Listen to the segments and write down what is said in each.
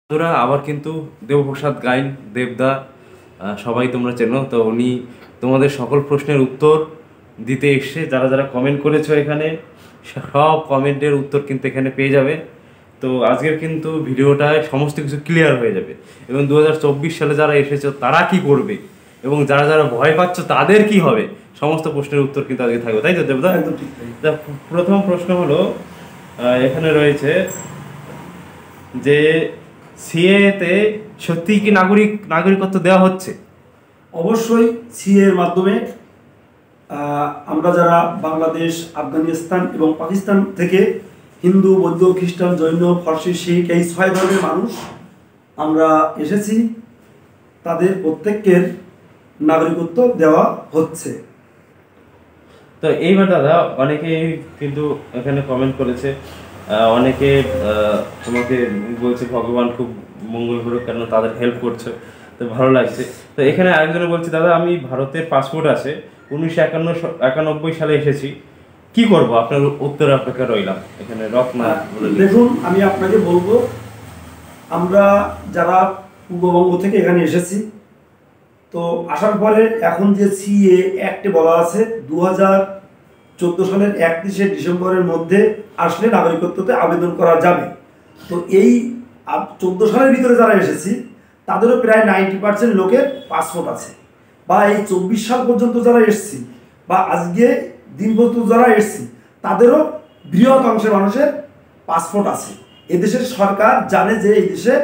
বন্ধুরা আবার কিন্তু দেবপ্রসাদ গাইন দেবদা সবাই তোমরা চেনো তো উনি তোমাদের সকল প্রশ্নের উত্তর দিতে এসছে। যারা যারা কমেন্ট করেছো এখানে সব কমেন্টের উত্তর কিন্তু এখানে পেয়ে যাবে। তো আজকের কিন্তু ভিডিওটায় সমস্ত কিছু ক্লিয়ার হয়ে যাবে এবং 2024 সালে যারা এসেছো তারা কি করবে এবং যারা যারা ভয় পাচ্ছ তাদের কি হবে, সমস্ত প্রশ্নের উত্তর কিন্তু আজকে থাকবে, তাই তো দেবদা? একদম ঠিক তাই। প্রথম প্রশ্ন হলো, এখানে রয়েছে যে সিএতে সত্যিই কি নাগরিকত্ব দেওয়া হচ্ছে? অবশ্যই সিএ এর মাধ্যমে আমরা যারা বাংলাদেশ, আফগানিস্তান এবং পাকিস্তান থেকে হিন্দু, বৌদ্ধ, খ্রিস্টান, জৈন, ফার্সি, শিখ এই 6 ধর্মের মানুষ আমরা এসেছি, তাদের প্রত্যেকের নাগরিকত্ব দেওয়া হচ্ছে। তো এইবার দাদা অনেকেই কিন্তু এখানে কমেন্ট করেছে, অনেকে তোমাকে বলছে ভগবান খুব মঙ্গল করুক, কেন তাদের হেল্প করছো, তো ভালো লাগছে। তো এখানে আরেকজনে বলছে, দাদা আমি ভারতের পাসপোর্ট আছে, 1991 সালে এসেছি, কি করব? আপনার উত্তরের অপেক্ষা রইলাম। এখানে রত্না দেখুন, আমি আপনাকে বলবো, আমরা যারা পূর্ববঙ্গ থেকে এখানে এসেছি, তো আসার পরে এখন যে সিএ অ্যাক্টে বলা আছে 2014 সালের 31শে ডিসেম্বরের মধ্যে আসলে নাগরিকত্বতে আবেদন করা যাবে। তো এই 14 সালের ভিতরে যারা এসেছি তাদেরও প্রায় 90% লোকের পাসপোর্ট আছে, বা এই 24 সাল পর্যন্ত যারা এসেছি বা আজকে দিন পর্যন্ত যারা এসেছি তাদেরও বৃহৎ অংশের মানুষের পাসপোর্ট আছে। এদেশের সরকার জানে যে এই দেশে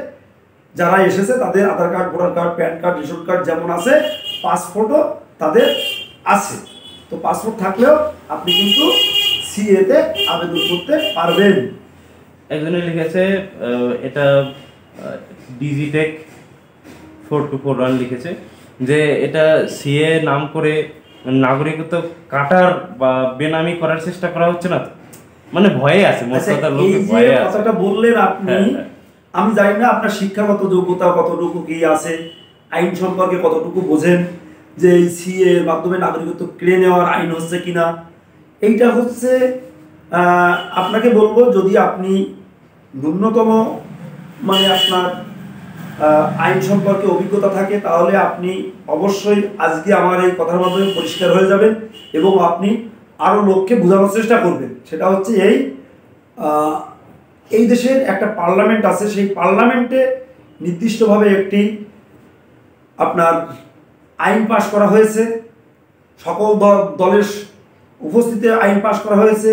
যারা এসেছে তাদের Aadhaar card, voter card, PAN card, ration card যেমন আছে, পাসপোর্টও তাদের আছে। তো পাসপোর্ট থাকলেও আপনি কিন্তু সিএতে আবেদন করতে পারবেন। একজনে লিখেছে, এটা ডিজিটেক 4241 লিখেছে যে এটা সিএ নাম করে নাগরিকত্ব কাটার বা বেনামি করার চেষ্টা করা হচ্ছে না তো? মানে ভয়ে আছে, মোট কথা লোকে ভয়ে আছে। কথাটা বললেন আপনি, আমি জানি না আপনার শিক্ষাগত যোগ্যতা কতটুকু কি আছে, আইন সম্পর্কে কতটুকু বোঝেন, যে এই সিএ এর মাধ্যমে নাগরিকত্ব কেড়ে নেওয়ার আইন হচ্ছে কিনা। এইটা হচ্ছে আপনাকে বলবো, যদি আপনি ন্যূনতম মানে আপনার আইন সম্পর্কে অভিজ্ঞতা থাকে তাহলে আপনি অবশ্যই আজকে আমার এই কথার মাধ্যমে পরিষ্কার হয়ে যাবেন এবং আপনি আরও লোককে বোঝানোর চেষ্টা করবেন। সেটা হচ্ছে এই দেশের একটা পার্লামেন্ট আছে, সেই পার্লামেন্টে নির্দিষ্টভাবে একটি আপনার আইন পাশ করা হয়েছে, সকল দলের উপস্থিতিতে আইন পাশ করা হয়েছে।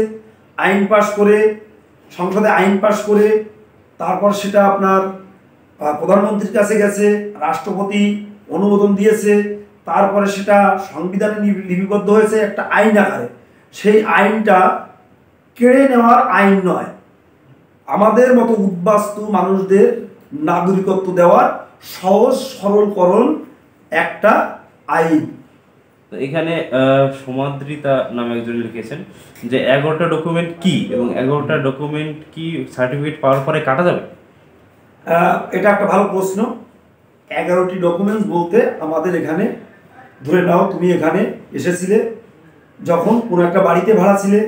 আইন পাশ করে সংসদে আইন পাশ করে তারপর সেটা আপনার প্রধানমন্ত্রীর কাছে গেছে, রাষ্ট্রপতি অনুমোদন দিয়েছে, তারপরে সেটা সংবিধানে লিপিবদ্ধ হয়েছে একটা আইন আকারে। সেই আইনটা কেড়ে নেওয়ার আইন নয়, আমাদের মতো উদ্বাস্তু মানুষদের নাগরিকত্ব দেওয়ার সহজ সরলকরণ একটা আইন। তো এখানে সমাদ্রিতা নামে একজন লিখেছেন যে 11টা ডকুমেন্ট কি এবং 11টা ডকুমেন্ট কি সার্টিফিকেট পাওয়ার পরে কাটা যাবে? এটা একটা ভালো প্রশ্ন। 11টি ডকুমেন্টস বলতে আমাদের এখানে, ধরে নাও তুমি এখানে এসেছিলে, যখন কোনো একটা বাড়িতে ভাড়া ছিলে,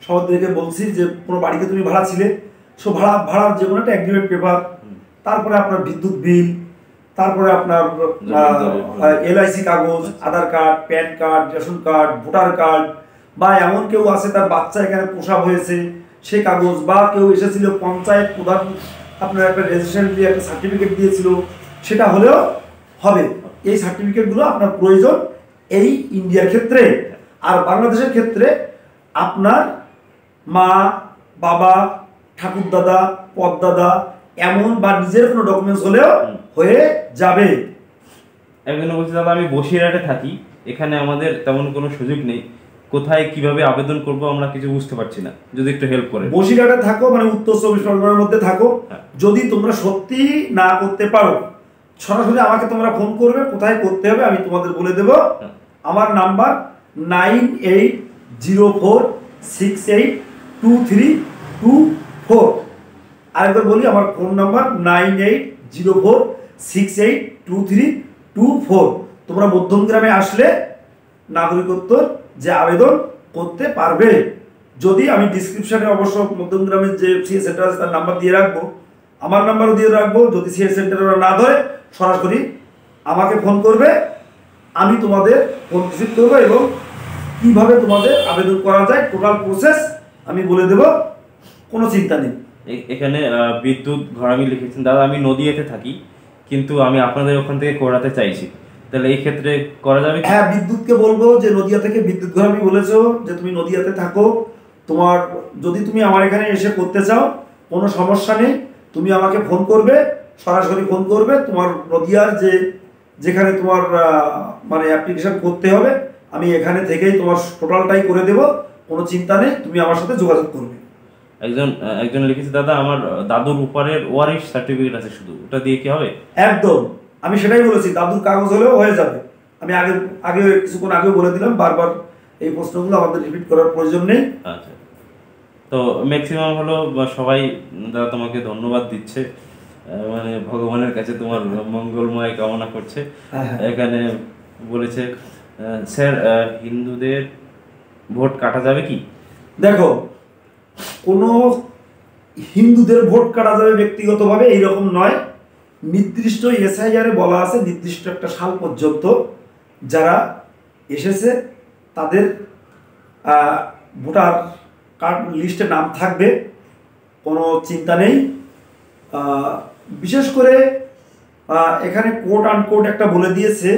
সহদেরকে বলছি যে কোনো বাড়িতে তুমি ভাড়া ছিলে, সো ভাড়ার যে কোনো একটা এগ্রিমেন্ট পেপার, তারপরে আপনার বিদ্যুৎ বিল, তারপরে আপনার এলআইসি কাগজ, Aadhaar card, PAN card, ration card, voter card, বা এমন কেউ আছে তার বাচ্চা এখানে প্রসব হয়েছে সে কাগজ, বা কেউ এসেছিল পঞ্চায়েত প্রধান আপনার একটা রেজিস্ট্রেশন দিয়ে একটা সার্টিফিকেট দিয়েছিল, সেটা হলেও হবে। এই সার্টিফিকেটগুলো আপনার প্রয়োজন এই ইন্ডিয়ার ক্ষেত্রে। আর বাংলাদেশের ক্ষেত্রে আপনার মা, বাবা, ঠাকুরদাদা, পদদাদা এমন বা নিজের কোনো ডকুমেন্টস হলেও হয়ে যাবে। একজন বলছে, দাদা আমি বসিরহাটে থাকি, এখানে আমাদের তেমন কোনো সুযোগ নেই, কোথায় কিভাবে আবেদন করব আমরা কিছু বুঝতে পারছি না, যদি একটু হেল্প করে। বসিরহাটে থাকো মানে উত্তর 24 পরগনার মধ্যে থাকো, যদি তোমরা সত্যি না করতে পারো সরাসরি আমাকে তোমরা ফোন করবে, কোথায় করতে হবে আমি তোমাদের বলে দেব। আমার নাম্বার 9804682324। আরেকবার বলি, আমার ফোন নাম্বার 9804682324। তোমরা মধ্যমগ্রামে আসলে নাগরিকত্বর যে আবেদন করতে পারবে। যদি আমি ডিসক্রিপশনে অবশ্য মধ্যমগ্রামের যে সিএ সেন্টার আছে তার নাম্বার দিয়ে রাখবো, আমার নাম্বারও দিয়ে রাখবো, যদি সিএ সেন্টারে ওরা না ধরে সরাসরি আমাকে ফোন করবে, আমি তোমাদের ফোন রিসিভ করবো এবং কীভাবে তোমাদের আবেদন করা যায় টোটাল প্রসেস আমি বলে দেব, কোনো চিন্তা নেই। এখানে বিদ্যুৎ ঘর আমি লিখেছেন দাদা আমি নদিয়াতে থাকি, কিন্তু আমি আপনাদের ওখান থেকে করাতে চাইছি, তাহলে এই ক্ষেত্রে করা যাবে? হ্যাঁ, বিদ্যুৎকে বলবো যে নদিয়া থেকে বিদ্যুৎ ঘর আমি বলেছো যে তুমি নদিয়াতে থাকো, তোমার যদি তুমি আমার এখানে এসে করতে চাও কোনো সমস্যা নেই, তুমি আমাকে ফোন করবে, সরাসরি ফোন করবে, তোমার নদিয়ার যেখানে তোমার মানে অ্যাপ্লিকেশন করতে হবে আমি এখানে থেকেই তোমার টোটালটাই করে দেব, কোনো চিন্তা নেই, তুমি আমার সাথে যোগাযোগ করবে। একজন লিখেছে দাদা আমার দাদুর উপরের ওয়ারিশ সার্টিফিকেট আছে, শুধু ওটা দিয়ে কি হবে? একদম, আমি সেটাই বলেছি, দাদুর কাগজ হলেও হয়ে যাবে। আমি আগে কিছুক্ষণ আগেও বলে দিলাম, বারবার এই প্রশ্নগুলো আমাদের রিপিট করার প্রয়োজন নেই। আচ্ছা, তো ম্যাক্সিমাম হলো সবাই দাদা তোমাকে ধন্যবাদ দিচ্ছে, মানে ভগবানের কাছে তোমার মঙ্গলময় কামনা করছে। এখানে বলেছে স্যার হিন্দুদের ভোট কাটা যাবে কি? দেখো, কোনো হিন্দুদের ভোট কাটা যাবে ব্যক্তিগতভাবে এইরকম নয়, নির্দিষ্ট এসআইআরে বলা আছে নির্দিষ্ট একটা সাল পর্যন্ত যারা এসেছে তাদের ভোটার কার্ড লিস্টে নাম থাকবে, কোনো চিন্তা নেই। বিশেষ করে এখানে কোট আনকোট একটা বলে দিয়েছে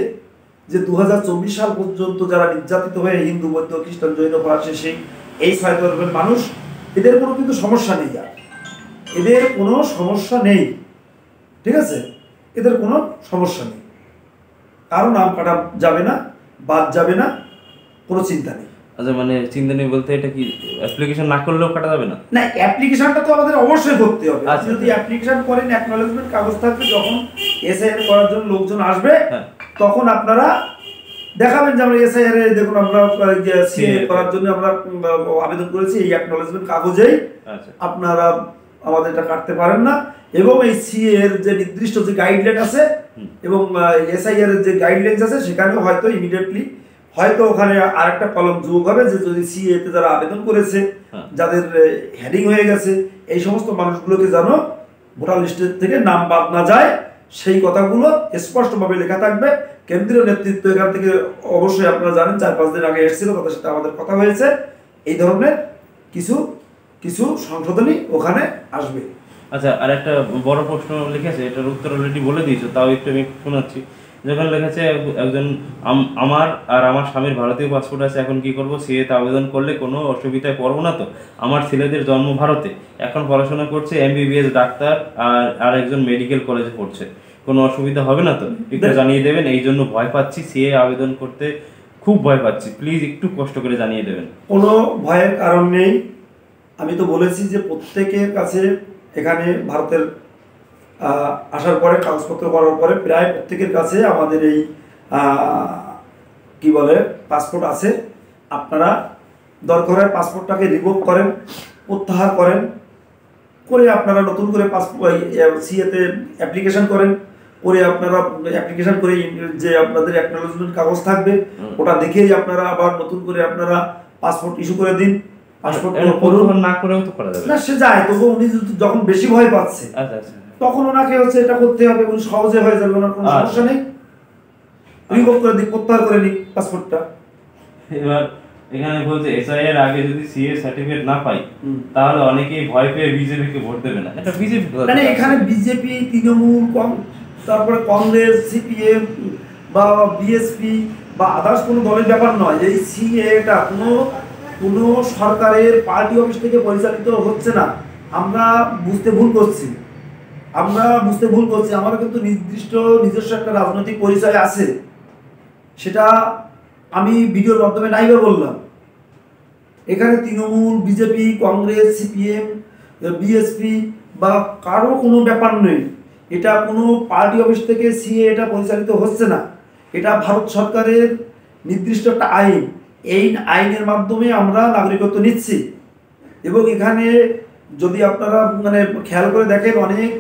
যে 2024 সাল পর্যন্ত যারা নির্যাতিত হয়ে হিন্দু বৌদ্ধ খ্রিস্টান জৈন ফরাসি শিখ এই 6 ধর্মের মানুষ, এদের কোনো কিন্তু সমস্যা নেই, আর এদের কোনো সমস্যা নেই, ঠিক আছে, এদের কোনো সমস্যা নেই, কারো নাম কাটা যাবে না, বাদ যাবে না, কোনো চিন্তা নেই। আচ্ছা, মানে চিন্তা নেই বলতে এটা কি অ্যাপ্লিকেশন না করলেও কাটা যাবে না? না, অ্যাপ্লিকেশনটা তো আমাদের অবশ্যই করতে হবে। আচ্ছা, যদি অ্যাপ্লিকেশন করেন, অ্যাকনলেজমেন্ট কাগজ থাকবে, যখন এসআইআর করার জন্য লোকজন আসবে তখন আপনারা দেখাবেন যে আমরা এসআইআর এ দেখুন আমরা সিএ করার জন্য আমরা আবেদন করেছি, এই অ্যাকনলেজমেন্ট কাগজেই আপনারা আমাদের এটা কাটতে পারেন না। এবং এই সিএ এর যে নির্দিষ্ট যে গাইডলাইন আছে এবং এসআইআর এর যে গাইডলাইন্স আছে সেখানেও হয়তো ইমিডিয়েটলি হয়তো ওখানে আরেকটা কলম যোগ হবে যে যদি সিএ তে যারা আবেদন করেছে, যাদের হেডিং হয়ে গেছে, এই সমস্ত মানুষগুলোকে যেন ভোটার লিস্টের থেকে নাম বাদ না যায়, সেই কথাগুলো স্পষ্টভাবে লেখা থাকবে। কেন্দ্রীয় নেতৃত্ব এখান থেকে অবশ্যই আপনারা জানেন 4-5 দিন আগে এসেছিল, তাদের সাথে আমাদের কথা হয়েছে, এই ধরনের কিছু কিছু সংশোধনী ওখানে আসবে। আচ্ছা, আর একটা বড় প্রশ্ন লিখেছে, এটার উত্তর অলরেডি বলে দিয়েছো, তাও একটু আমি শোনাচ্ছি। যখন লেখেছে একজন আমার স্বামীর ভারতীয় পাসপোর্ট আছে, এখন কি করব? সিএতে আবেদন করলে কোনো অসুবিধায় পড়বো না তো? আমার ছেলেদের জন্ম ভারতে, এখন পড়াশোনা করছে, এমবিবিএস ডাক্তার, আর একজন মেডিকেল কলেজে পড়ছে, কোনো অসুবিধা হবে না তো? একটু জানিয়ে দেবেন, এই জন্য ভয় পাচ্ছি, সিএ আবেদন করতে খুব ভয় পাচ্ছি, প্লিজ একটু কষ্ট করে জানিয়ে দেবেন। কোনো ভয়ের কারণ নেই, আমি তো বলেছি যে প্রত্যেকের কাছে এখানে ভারতের আসার পরে কাগজপত্র করার পরে প্রায় প্রত্যেকের কাছে আমাদের এই কি বলে পাসপোর্ট আছে। আপনারা দরকার হয় পাসপোর্টটাকে রিভোক করেন, প্রত্যাহার করেন, করে আপনারা নতুন করে পাসপোর্ট সিএতে অ্যাপ্লিকেশন করেন, করে আপনারা অ্যাপ্লিকেশন করে যে আপনাদের অ্যাকনোলেজমেন্ট কাগজ থাকবে ওটা দেখেই আপনারা আবার নতুন করে আপনারা পাসপোর্ট ইস্যু করে দিন। পাসপোর্ট না করেও তো করা যাবে না, সে যায়, তবু উনি যখন বেশি ভয় পাচ্ছে তখন ওনাকে হচ্ছে এটা করতে হবে, উনি সহজে হয়ে যাবে, ওনার কোনো সমস্যা নেই, রিভোক করে দিক, প্রত্যাহার করে নিক পাসপোর্টটা। এবার এখানে বলছে এসআইআর আগে যদি সিএ সার্টিফিকেট না পাই তাহলে অনেকেই ভয় পেয়ে বিজেপি কে ভোট দেবে না। এটা বিজেপি মানে এখানে বিজেপি, তৃণমূল, তারপরে কংগ্রেস, সিপিএম বা বিএসপি বা আদার্স কোনো দলের ব্যাপার নয়। এই সিএটা কোনো সরকারের পার্টি অফিস থেকে পরিচালিত হচ্ছে না। আমরা বুঝতে ভুল করছি, আমার কিন্তু নির্দিষ্ট নিজস্ব একটা রাজনৈতিক পরিচয় আছে, সেটা আমি ভিডিওর মাধ্যমে নাইবে বললাম। এখানে Trinamool, BJP, Congress, CPM, BSP বা কারো কোনো ব্যাপার নেই। এটা কোনো পার্টি অফিস থেকে সিএ এটা পরিচালিত হচ্ছে না, এটা ভারত সরকারের নির্দিষ্ট একটা আইন। এই আইনের মাধ্যমে আমরা নাগরিকত্ব নিচ্ছি। এবং এখানে যদি আপনারা মানে খেয়াল করে দেখেন, অনেক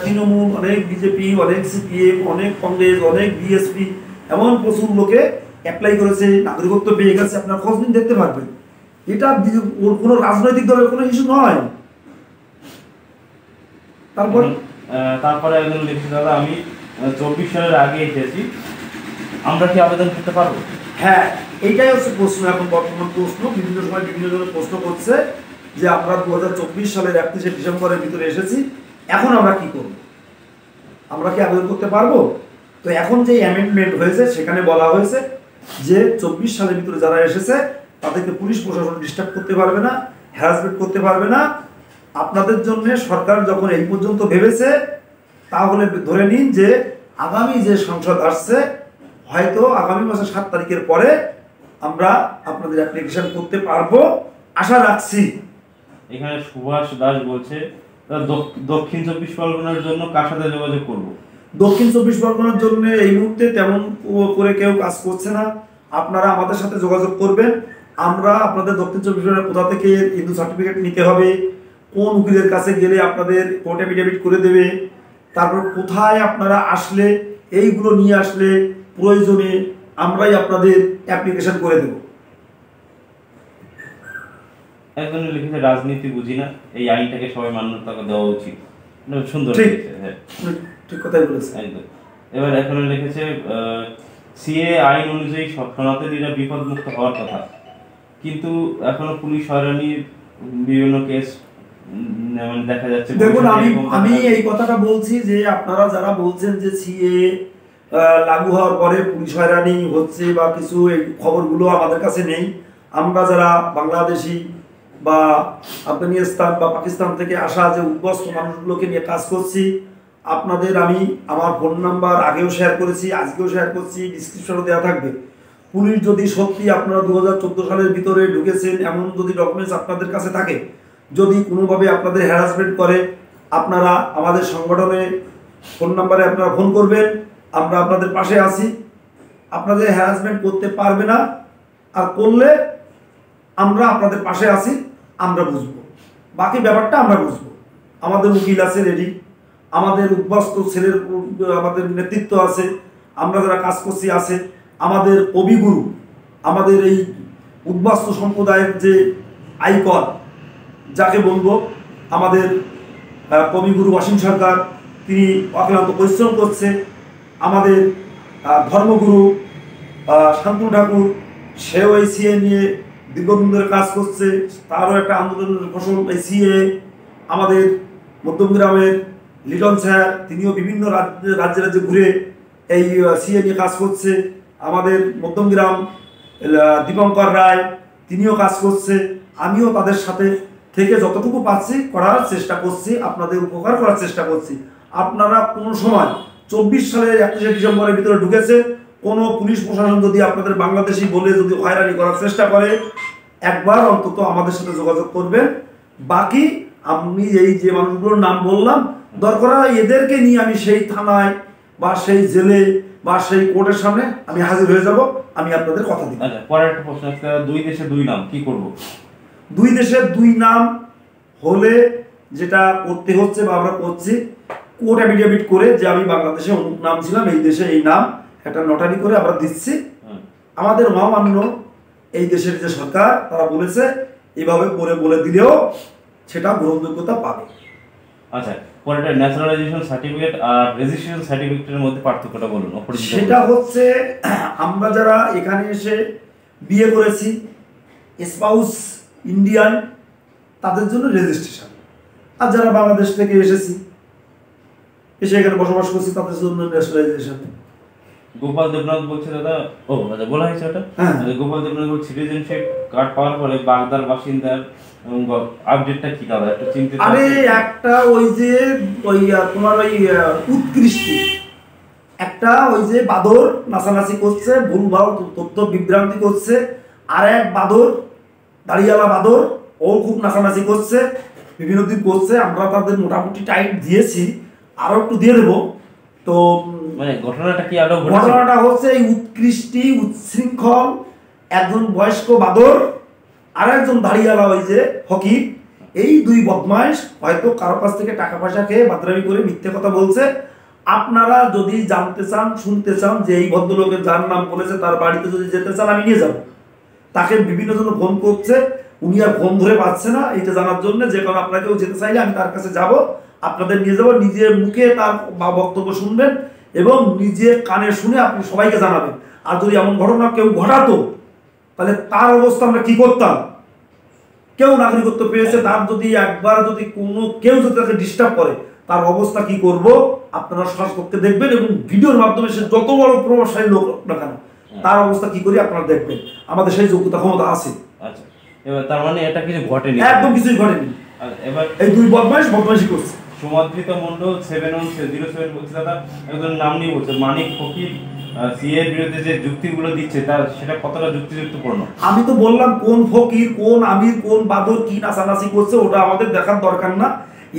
তৃণমূল, অনেক বিজেপি, অনেক সিপিএম, অনেক কংগ্রেস, অনেক বিএসপি, এমন প্রচুর লোকে অ্যাপ্লাই করেছে, নাগরিকত্ব পেয়ে গেছে, আপনারা খোঁজ নিন, দেখতে পারবেন। এটা কোনো রাজনৈতিক দলের কোনো ইস্যু নয়, তারপর তারপরে একজন লিখেছে, দাদা আমি 24 সালের আগে এসেছি, আমরা কি আবেদন করতে পারবো? হ্যাঁ, এইটাই হচ্ছে প্রশ্ন, এখন বর্তমান প্রশ্ন। বিভিন্ন সময় বিভিন্ন জনের প্রশ্ন করছে যে আমরা 2024 সালের 31শে ডিসেম্বরের ভিতরে এসেছি, এখন আমরা কি করব, আমরা কি আবেদন করতে পারবো? তো এখন যে অ্যামেন্ডমেন্ট হয়েছে সেখানে বলা হয়েছে যে 24 সালের ভিতরে যারা এসেছে তাদেরকে পুলিশ প্রশাসন ডিস্টার্ব করতে পারবে না, হ্যারাসমেন্ট করতে পারবে না। আপনাদের জন্য সরকার যখন এই পর্যন্ত ভেবেছে, তাহলে ধরে নিন যে আগামী যে সংসদ আসছে, হয়তো আগামী মাসের 7 তারিখের পরে আমরা আপনাদের অ্যাপ্লিকেশন করতে পারবো, আশা রাখছি। এখানে সুভাষ দাস বলছে, দক্ষিণ 24 পরগনার জন্য কার সাথে যোগাযোগ করবো? দক্ষিণ 24 পরগনার জন্য এই মুহূর্তে তেমন করে কেউ কাজ করছে না। আপনারা আমাদের সাথে যোগাযোগ করবেন। আমরা আপনাদের দক্ষিণ 24 পরগনার কোথা থেকে হিন্দু সার্টিফিকেট নিতে হবে, কোন উকিলের কাছে গেলে আপনাদের কোর্ট অ্যাফিডেভিট করে দেবে, তারপর কোথায় আপনারা আসলে এইগুলো নিয়ে আসলে প্রয়োজনে আমরাই আপনাদের অ্যাপ্লিকেশন করে দেব। একজন লিখেছে, রাজনীতি বুঝি না, এই আইনটাকে সবাই মান্যতা দেওয়া উচিত। সুন্দর ঠিক, লিখেছে, হ্যাঁ ঠিক কথাই বলেছে। একদম। এবার এখন লিখেছে, সিএ আইন অনুযায়ী সব সনাতনীরা বিপদমুক্ত হওয়ার কথা, কিন্তু এখনো পুলিশ হয়রানির বিভিন্ন কেস মানে দেখা যাচ্ছে। দেখুন, আমি এই কথাটা বলছি যে আপনারা যারা বলছেন যে সিএ লাগু হওয়ার পরে পুলিশ হয়রানি হচ্ছে বা কিছু, এই খবরগুলো আমাদের কাছে নেই। আমরা যারা বাংলাদেশি বা আফগানিস্তান বা পাকিস্তান থেকে আসা যে উদ্বস্ত মানুষগুলোকে নিয়ে কাজ করছি, আপনাদের আমি আমার ফোন নাম্বার আগেও শেয়ার করেছি, আজকেও শেয়ার করছি, ডিসক্রিপশনে দেওয়া থাকবে। পুলিশ যদি সত্যি আপনারা 2014 সালের ভিতরে ঢুকেছেন এমন যদি ডকুমেন্টস আপনাদের কাছে থাকে, যদি কোনোভাবে আপনাদের হ্যারাসমেন্ট করে, আপনারা আমাদের সংগঠনে ফোন নাম্বারে আপনারা ফোন করবেন, আমরা আপনাদের পাশে আছি। আপনাদের হ্যারাসমেন্ট করতে পারবে না, আর করলে আমরা আপনাদের পাশে আছি, আমরা বুঝবো, বাকি ব্যাপারটা আমরা বুঝবো। আমাদের উকিল আছে রেডি, আমাদের উদ্বাস্ত ছেলের আমাদের নেতৃত্ব আছে, আমরা যারা কাজ করছি আছে, আমাদের কবিগুরু, আমাদের এই উদ্বাস্ত সম্প্রদায়ের যে আইকন যাকে বলবো, আমাদের কবিগুরু অসীম সরকার, তিনি অক্লান্ত পরিশ্রম করছে। আমাদের ধর্মগুরু শান্তনু ঠাকুর, সেও এই সিএ নিয়ে দীর্ঘদিন ধরে কাজ করছে, তারও একটা আন্দোলনের ফসল এই সিএ। আমাদের মধ্যমগ্রামের লিটন স্যার, তিনিও বিভিন্ন রাজ্যে রাজ্যে ঘুরে এই সিএ নিয়ে কাজ করছে। আমাদের মধ্যমগ্রাম দীপঙ্কর রায়, তিনিও কাজ করছে। আমিও তাদের সাথে থেকে যতটুকু পাচ্ছি করার চেষ্টা করছি, আপনাদের উপকার করার চেষ্টা করছি। আপনারা কোনো সময় 24 সালের 31শে ডিসেম্বরের ভিতরে ঢুকেছে, কোনো পুলিশ প্রশাসন যদি আপনাদের বাংলাদেশি বলে যদি হয়রানি করার চেষ্টা করে, একবার অন্তত আমাদের সাথে যোগাযোগ করবেন। বাকি আমি এই যে মানুষগুলোর নাম বললাম, দরকার এদেরকে নিয়ে আমি সেই থানায় বা সেই জেলে বা সেই কোর্টের সামনে আমি হাজির হয়ে যাব, আমি আপনাদের কথা দিই। আচ্ছা, পরের একটা প্রশ্ন আছে, দুই দেশে দুই নাম কি করব? দুই দেশের দুই নাম হলে যেটা করতে হচ্ছে বা আমরা করছি, কোর্ট অ্যাফিডেভিট করে যে আমি বাংলাদেশে অমুক নাম ছিলাম, এই দেশে এই নাম, একটা নোটারি করে আমরা দিচ্ছি। আমাদের মহামান্য এই দেশের যে সরকার, তারা বলেছে এইভাবে করে বলে দিলেও সেটা গ্রহণযোগ্যতা পাবে। আচ্ছা, পরেরটা ন্যাশনালাইজেশন সার্টিফিকেট আর রেজিস্ট্রেশন সার্টিফিকেটের মধ্যে পার্থক্যটা বলুন। সেটা হচ্ছে, আমরা যারা এখানে এসে বিয়ে করেছি, স্পাউস ইন্ডিয়ান, তাদের জন্য রেজিস্ট্রেশন, আর যারা বাংলাদেশ থেকে এসেছি, এসে এখানে বসবাস করছি, তাদের জন্য ন্যাশনালাইজেশন। গোপাল দেবনাথ বলছে, দাদা আচ্ছা বলা হয়েছে ওটা। গোপাল দেবনাথ বলছে, সিটিজেনশিপ কার্ড পাওয়ার পরে বাগদার বাসিন্দার আপডেটটা কি দাদা, একটু চিন্তিত। আরে একটা ওই যে ওই তোমার ওই উৎকৃষ্টি, একটা ওই যে বাদর নাচানাচি করছে, ভুলভাল তথ্য বিভ্রান্তি করছে, আর এক বাদর, দাড়িওয়ালা বাদর, ও খুব নাচানাচি করছে, বিভিন্ন দিন করছে। আমরা তাদের মোটামুটি টাইট দিয়েছি, আরো একটু দিয়ে দেবো। তো মানে ঘটনাটা কি আরো ঘটনাটা হচ্ছে, এই উৎকৃষ্টি উচ্ছৃঙ্খল একজন বয়স্ক বাদর আর একজন দাড়িওয়ালা ওই যে ফকির, এই দুই বদমাইশ হয়তো কারো কাছ থেকে টাকা পয়সা খেয়ে বাদরামি করে মিথ্যে কথা বলছে। আপনারা যদি জানতে চান, শুনতে চান যে এই ভদ্রলোকের যার নাম বলেছে তার বাড়িতে যদি যেতে চান, আমি নিয়ে যাব। তাকে বিভিন্ন জন ফোন করছে, উনি আর ফোন ধরে পাচ্ছে না, এইটা জানার জন্য যে কারণ আপনাকেও যেতে চাইলে আমি তার কাছে যাব, আপনাদের নিয়ে যাবো, নিজের মুখে তার বক্তব্য শুনবেন এবং নিজের কানে শুনে আপনি সবাইকে জানাবেন। আর যদি এমন ঘটনা কেউ ঘটাতো তাহলে তার অবস্থা আমরা কি করতাম। কেউ নাগরিকত্ব পেয়েছে, তার যদি একবার যদি কোনো কেউ যদি তাকে ডিস্টার্ব করে তার অবস্থা কি করব আপনারা সশস্ত্রকে দেখবেন, এবং ভিডিওর মাধ্যমে সে যত বড় প্রভাবশালী লোক না কেন তার অবস্থা কি করি আপনারা দেখবেন। আমাদের সেই যোগ্যতা ক্ষমতা আছে। আচ্ছা, এবার তার মানে এটা কিছু ঘটেনি, একদম কিছুই ঘটেনি। এবার এই দুই বদমাইশি করছে। সুমাদ্রিত মণ্ডল 71007 বলছে দাদা, একজন নাম নিয়ে বলছে মানিক ফকির সিএ এর বিরুদ্ধে যে যুক্তিগুলো দিচ্ছে তার সেটা কতটা যুক্তিযুক্তপূর্ণ। আমি তো বললাম কোন ফকির, কোন আমির, কোন বাদর কি নাচানাচি করছে ওটা আমাদের দেখার দরকার না।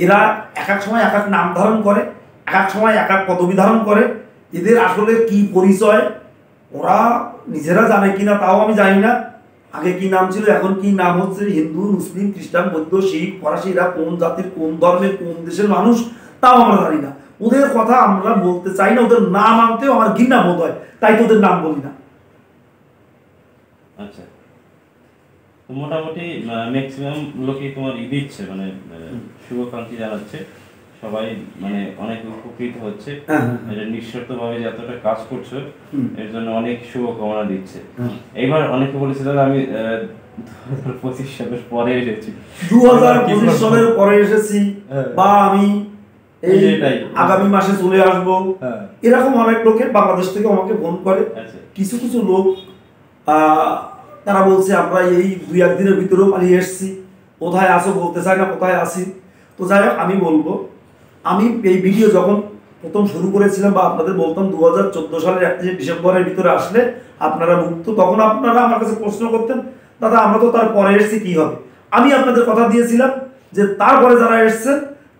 এরা এক এক সময় এক এক নাম ধারণ করে, এক এক সময় এক এক পদবি ধারণ করে। এদের আসলে কি পরিচয় ওরা নিজেরা জানে কিনা তাও আমি জানি না। আগে কি নাম ছিল, এখন কি নাম হচ্ছে, হিন্দু, মুসলিম, খ্রিস্টান, বৌদ্ধ, শিখ, ফরাসি, এরা কোন জাতির, কোন ধর্মের, কোন দেশের মানুষ তাও আমরা জানি না। ওদের কথা আমরা বলতে চাই না, ওদের নাম আনতেও আমার ঘৃণা বোধ হয়, তাই তো ওদের নাম বলি না। আচ্ছা, তো মোটামুটি ম্যাক্সিমাম লোকই তোমার দিচ্ছে, মানে শুভকান্তি জানাচ্ছে, সবাই মানে অনেক উপকৃত হচ্ছে। এটা নিঃস্বার্থভাবে যে এতটা কাজ করছো এর জন্য অনেক শুভকামনা দিচ্ছে। এইবার অনেকে বলেছে দাদা আমি 2025 সালের পরে এসেছি, 2025 সালের পরে এসেছি, বা আমি এই আগামী মাসে চলে আসবো, এরকম অনেক লোকে বাংলাদেশ থেকে আমাকে ফোন করে। কিছু কিছু লোক তারা বলছে আমরা এই 2-1 দিনের ভিতরেও পালিয়ে এসেছি, কোথায় আসো বলতে চাই না, কোথায় আসি। তো যাই হোক, আমি বলবো, আমি এই ভিডিও যখন প্রথম শুরু করেছিলাম বা আপনাদের বলতাম 2014 সালের 31 ডিসেম্বরের ভিতরে আসলে আপনারা মুক্ত, তখন আপনারা আমার কাছে প্রশ্ন করতেন দাদা আমরা তো তার পরে এসেছি কি হবে। আমি আপনাদের কথা দিয়েছিলাম যে তারপরে যারা এসছেন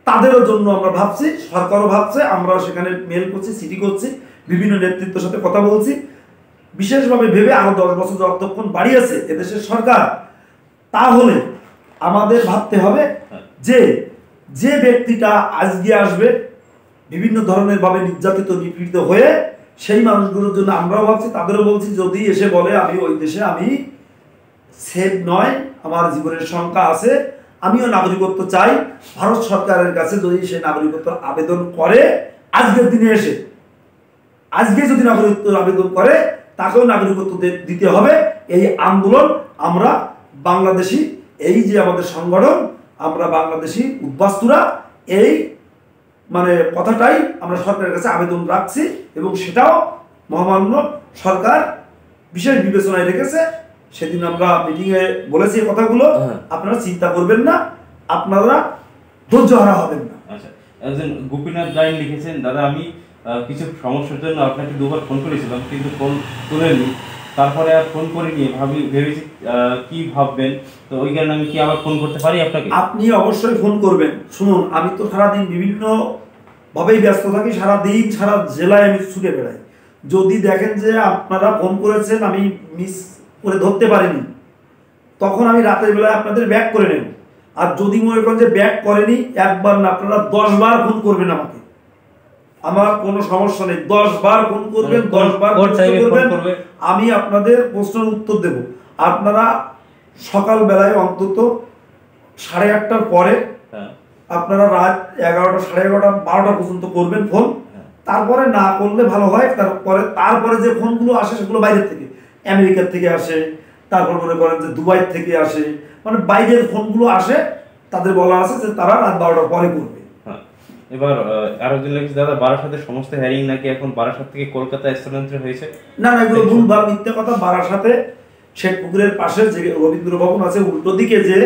তাদেরও জন্য আমরা ভাবছি, সরকারও ভাবছে, আমরা সেখানে মেল করছি, চিঠি করছি, বিভিন্ন নেতৃত্বের সাথে কথা বলছি, বিশেষভাবে ভেবে আরো 10 বছর যতক্ষণ বাড়িয়েছে এদেশের সরকার, তাহলে আমাদের ভাবতে হবে যে যে ব্যক্তিটা আজকে আসবে বিভিন্ন ধরনের ভাবে নির্যাতিত নিপীড়িত হয়ে, সেই মানুষগুলোর জন্য আমরাও ভাবছি, তাদেরও বলছি যদি এসে বলে আমি ওই দেশে আমি সেফ নয়, আমার জীবনের শঙ্কা আছে, আমিও নাগরিকত্ব চাই, ভারত সরকারের কাছে যদি সে নাগরিকত্ব আবেদন করে আজকের দিনে এসে, আজকে যদি নাগরিকত্ব আবেদন করে তাকেও নাগরিকত্ব দিতে হবে। এই আন্দোলন আমরা বাংলাদেশি, এই যে আমাদের সংগঠন, আমরা বাংলাদেশি উদ্বাস্তুরা এই মানে কথাটাই আমরা সরকারের কাছে আবেদন রাখছি, এবং সেটাও মহামান্য সরকার বিশেষ বিবেচনায় রেখেছে। সেদিন আমরা মিটিংয়ে বলেছি এই কথাগুলো, আপনারা চিন্তা করবেন না, আপনারা ধৈর্য হারা হবেন না। আচ্ছা, একজন গোপীনাথ গাইন লিখেছেন দাদা আমি কিছু সমস্যার জন্য আপনাকে 2বার ফোন করেছিলাম কিন্তু ফোন তুলেনি, তারপরে আর ফোন করিনি, ভেবেছি কি ভাববেন, তো ওই কারণে আমি কি আবার ফোন করতে পারি আপনাকে? আপনি অবশ্যই ফোন করবেন। শুনুন, আমি তো সারাদিন বিভিন্ন ভাবেই ব্যস্ত থাকি, সারাদিন সারা জেলায় আমি ছুটে বেড়াই। যদি দেখেন যে আপনারা ফোন করেছেন আমি মিস করে ধরতে পারিনি, তখন আমি রাতের বেলায় আপনাদের ব্যাক করে নেব। আর যদি মনে করেন যে ব্যাক করেনি, একবার না আপনারা 10 বার ফোন করবেন আমাকে, আমার কোনো সমস্যা নেই, 10 বার ফোন করবেন, 10 বার করবেন, আমি আপনাদের প্রশ্নের উত্তর দেব। আপনারা সকাল বেলায় অন্তত 8:30টার পরে, আপনারা রাত 11টা, 11:30, 12টা পর্যন্ত করবেন ফোন। তারপরে না করলে ভালো হয়। তারপরে যে ফোনগুলো আসে সেগুলো বাইরের থেকে, আমেরিকার থেকে আসে, তারপর মনে করেন যে দুবাই থেকে আসে, মানে বাইরের ফোনগুলো আসে, তাদের বলা আছে যে তারা রাত 12টার পরে করবে। এবার আরেকজন লিখেছে দাদা বারাসাতের সমস্ত হ্যারিং নাকি এখন বারাসাত থেকে কলকাতা স্থানান্তর হয়েছে। না না, এগুলো ভুলভাল মিথ্যে কথা। বারাসাতে শেখপুকুরের পাশে যে রবীন্দ্র ভবন আছে, উল্টো দিকে যে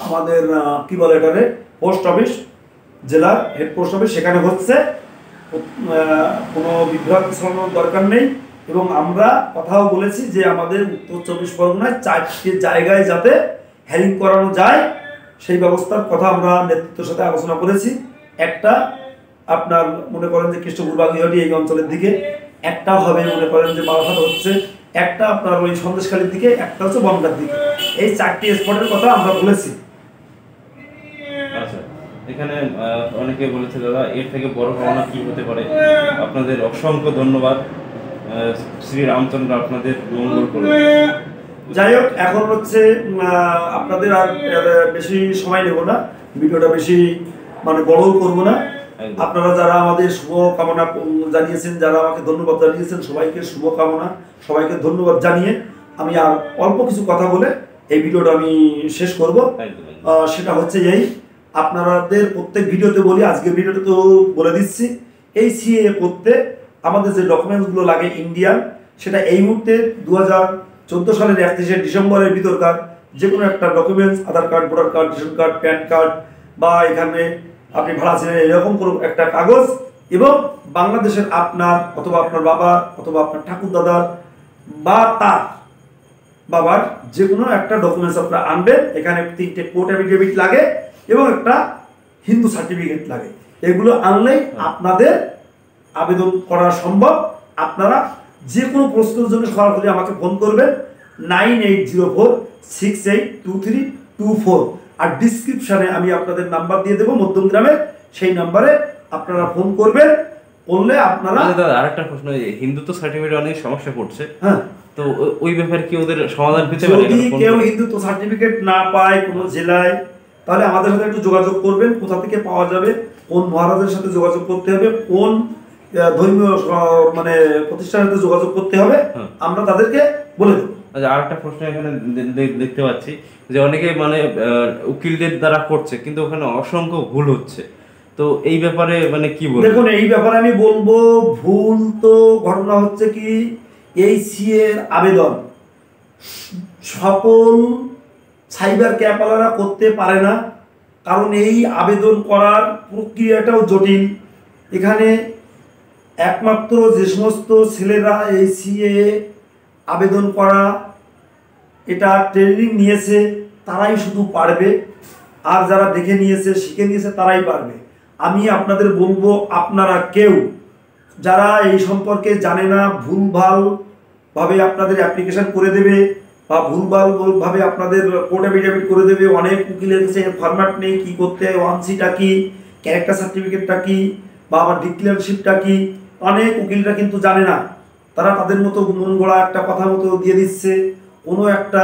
আমাদের কি বলে এটারে পোস্ট অফিস, জেলার হেড পোস্ট অফিস, সেখানে হচ্ছে, কোনো বিভ্রান্তি ছড়ানোর দরকার নেই। এবং আমরা কথাও বলেছি যে আমাদের উত্তর 24 পরগনায় 4টি জায়গায় যাতে হ্যারিং করানো যায় সেই ব্যবস্থার কথা আমরা নেতৃত্বের সাথে আলোচনা করেছি। একটা আপনার মনে করেন যে কৃষ্ণপুর বাগুইহাটি এই অঞ্চলের দিকে, একটা হবে মনে করেন যে বারাসাত হচ্ছে, একটা আপনার ওই সন্দেশখালীর দিকে, একটা হচ্ছে বনগাঁর দিকে। এই 4টি স্পটের কথা আমরা বলেছি। আচ্ছা, এখানে অনেকে বলেছে দাদা এর থেকে বড় পাওনা কি হতে পারে। আপনাদের অসংখ্য ধন্যবাদ, শ্রী রামচন্দ্র আপনাদের মঙ্গল করুন। যাই হোক, এখন হচ্ছে আপনাদের আর বেশি সময় নেব না, ভিডিওটা বেশি মানে বড়ও করবো না। একদম। আপনারা যারা আমাদের শুভকামনা জানিয়েছেন, যারা আমাকে ধন্যবাদ জানিয়েছেন, সবাইকে শুভকামনা, সবাইকে ধন্যবাদ জানিয়ে আমি আর অল্প কিছু কথা বলে এই ভিডিওটা আমি শেষ করব। একদম। সেটা হচ্ছে এই, আপনাদের প্রত্যেক ভিডিওতে বলি, আজকের ভিডিওতে তো বলে দিচ্ছি, এই সিএ করতে আমাদের যে ডকুমেন্টসগুলো লাগে ইন্ডিয়ান, সেটা এই মুহূর্তে 2014 সালের 31শে ডিসেম্বরের ভিতরকার যে কোনো একটা documents, Aadhaar card, voter card, ration card, PAN card, বা এখানে আপনি ভাড়া ছিলেন এরকম কোনো একটা কাগজ, এবং বাংলাদেশের আপনার অথবা আপনার বাবা অথবা আপনার ঠাকুর দাদার বা তার বাবার যে কোনো একটা ডকুমেন্টস আপনারা আনবেন। এখানে 3টে কোর্ট অ্যাফিডেভিট লাগে এবং একটা হিন্দু সার্টিফিকেট লাগে। এগুলো আনলেই আপনাদের আবেদন করা সম্ভব। আপনারা যে কোনো প্রশ্নের জন্য সরাসরি আমাকে ফোন করবেন 9804682324, আর ডিসক্রিপশানে আমি আপনাদের নাম্বার দিয়ে দেবো মধ্যমগ্রামের, সেই নাম্বারে আপনারা ফোন করবেন। করলে আপনারা দাদা আরেকটা প্রশ্ন, হিন্দুত্ব সার্টিফিকেট অনেক সমস্যা পড়ছে, হ্যাঁ, তো ওই ব্যাপারে কি ওদের সমাধান পেতে পারে? যদি কেউ হিন্দুত্ব সার্টিফিকেট না পায় কোনো জেলায়, তাহলে আমাদের সাথে একটু যোগাযোগ করবেন। কোথা থেকে পাওয়া যাবে, কোন মহারাজের সাথে যোগাযোগ করতে হবে, কোন ধর্মীয় মানে প্রতিষ্ঠানের সাথে যোগাযোগ করতে হবে, আমরা তাদেরকে বলে দেবো। আচ্ছা, আরেকটা প্রশ্ন এখানে দেখতে পাচ্ছি যে অনেকে মানে উকিলদের দ্বারা করছে, কিন্তু ওখানে অসংখ্য ভুল হচ্ছে, তো এই ব্যাপারে মানে কি বলবো? দেখুন, এই ব্যাপারে আমি বলবো, ভুল তো ঘটনা হচ্ছে কি, এই সিএর আবেদন সকল সাইবার ক্যাফেলাররা করতে পারে না, কারণ এই আবেদন করার প্রক্রিয়াটাও জটিল। এখানে একমাত্র যে সমস্ত ছেলেরা এই সিএ আবেদন করা এটা ট্রেনিং নিয়েছে তারাই শুধু পারবে, আর যারা দেখে নিয়েছে, শিখে নিয়েছে, তারাই পারবে। আমি আপনাদের বলবো, আপনারা কেউ যারা এই সম্পর্কে জানে না, ভুলভালভাবে আপনাদের অ্যাপ্লিকেশন করে দেবে বা ভুলভালভাবে আপনাদের কোর্ট অ্যাফিডেভিট করে দেবে। অনেক উকিলের কাছে ফরম্যাট নেই, কী করতে হয়, 1C-টা কী, ক্যারেক্টার সার্টিফিকেটটা কী, বা আমার ডিক্লেয়ারশিপটা কী, অনেক উকিলরা কিন্তু জানে না। তারা তাদের মতো মন গড়া একটা কথা মতো দিয়ে দিচ্ছে, কোনো একটা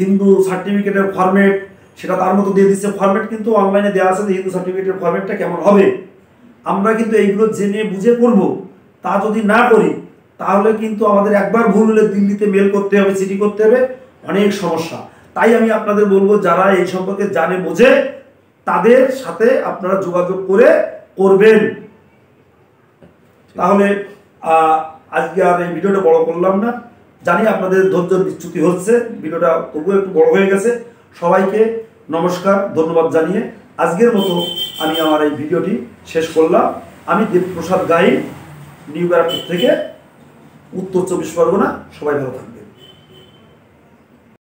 হিন্দু সার্টিফিকেটের ফরম্যাট সেটা তার মতো দিয়ে দিচ্ছে। ফরম্যাট কিন্তু অনলাইনে দেওয়া আছে যে হিন্দু সার্টিফিকেটের ফরম্যাটটা কেমন হবে। আমরা কিন্তু এইগুলো জেনে বুঝে করব, তা যদি না করি তাহলে কিন্তু আমাদের একবার ভুল হলে দিল্লিতে মেল করতে হবে, চিঠি করতে হবে, অনেক সমস্যা। তাই আমি আপনাদের বলবো, যারা এই সম্পর্কে জানে বোঝে তাদের সাথে আপনারা যোগাযোগ করে করবেন। তাহলে আজকে আর এই ভিডিওটা বড় করলাম না, জানি আপনাদের ধৈর্য বিচ্যুতি হচ্ছে, ভিডিওটা তবুও একটু বড় হয়ে গেছে। সবাইকে নমস্কার, ধন্যবাদ জানিয়ে আজকের মতো আমি আমার এই ভিডিওটি শেষ করলাম। আমি দেবপ্রসাদ গাইন, নিউ ব্যারাকপুর থেকে, উত্তর 24 পরগনা। সবাই ভালো থাকবে।